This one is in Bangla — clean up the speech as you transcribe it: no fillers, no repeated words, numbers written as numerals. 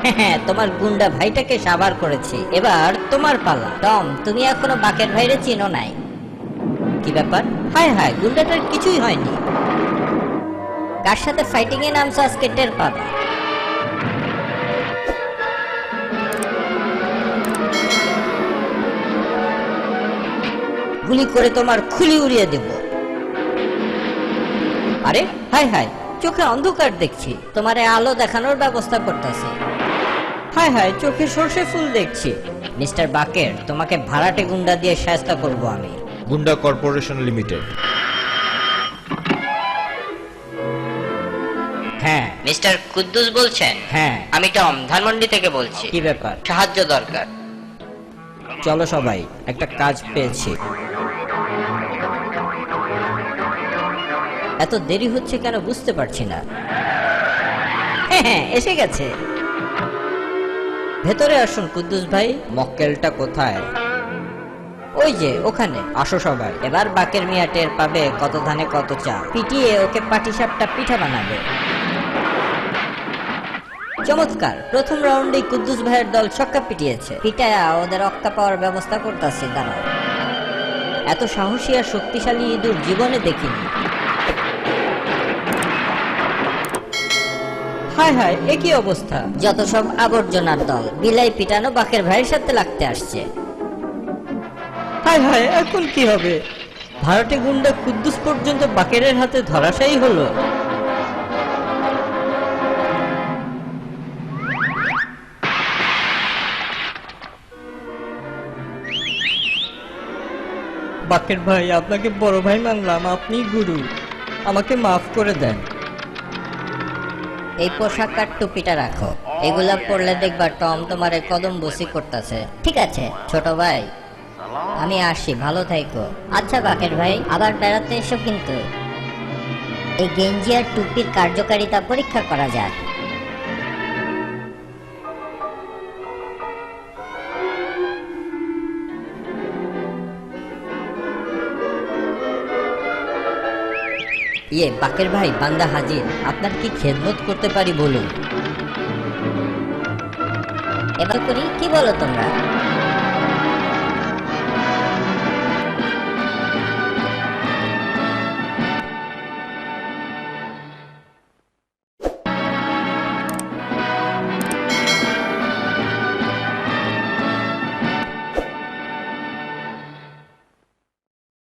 হ্যাঁ, তোমার গুন্ডা ভাইটাকে সাবার করেছি, এবার তোমার পালা। টম, তুমি এখনো বাকের ভাইরে চিনো নাই। কি ব্যাপার? হায় হায়, গুন্ডাটার কিছুই হয়নি। কার সাথে ফাইটিং এ নামছো আজকে টের পাবা। গুলি করে তোমার খুলি উড়িয়ে দেব। আরে হায় হায়, চোখে অন্ধকার দেখছি, তোমারে আলো দেখানোর ব্যবস্থা করতেছি। হায় হায়, চোখে সর্ষে ফুল দেখছি। মিস্টার বাকের, তোমাকে ভাড়াটে গুন্ডা দিয়ে শায়েস্তা করব আমি। গুন্ডা কর্পোরেশন লিমিটেড। হ্যাঁ। মিস্টার কুদ্দুস বলছেন? হ্যাঁ। আমি টম, ধানমন্ডি থেকে বলছি। কি ব্যাপার? সাহায্য দরকার। চলো সবাই, একটা কাজ পেয়েছি। এত দেরি হচ্ছে কেন বুঝতে পারছি না। হ্যাঁ, এসে গেছে। ভেতরে আসুন কুদ্দুস ভাই। মক্কেলটা কোথায়? ওই যে ওখানে। আসো সবাই। এবার বাকের মিয়া টের পাবে কত ধানে কত চা। পিটিয়ে ওকে পাটিসাপটা পিঠা বানাবে। চমৎকার, প্রথম রাউন্ডে কুদ্দুস ভাইয়ের দল ছক্কা পিটিয়েছে। পিটায়া ওদের রক্তা পাওয়ার ব্যবস্থা করতেছি, দাঁড়াও। এত সাহসী আর শক্তিশালী ইঁদুর জীবনে দেখিনি। হায় হায়, এ কি অবস্থা! যত সব আবর্জনার দল, বিলাই পিটানো বাকের ভাইয়ের সাথে লাগতে আসছে। হায় হায়, এখন কি হবে? ভাড়াটে গুন্ডা কুদ্দুস পর্যন্ত বাকেরের হাতে ধরাশায়ী হলো। বাকের ভাই, আপনাকে বড় ভাই মানলাম, আপনি গুরু, আমাকে মাফ করে দেন। এই পোশাক আর টুপিটা রাখো, এগুলা পরলে দেখবা টম তোমারে কদম বসি করতেছে। ঠিক আছে ছোট ভাই, আমি আসি, ভালো থাইকো। আচ্ছা বাকের ভাই, আবার বেড়াতে এসো কিন্তু। এই গেঞ্জি আর টুপির কার্যকারিতা পরীক্ষা করা যাক। বাকের ভাই, বান্দা হাজির, আপনার কি খেদমত করতে পারি বলুন। এবার করি, কি বলো তোমরা?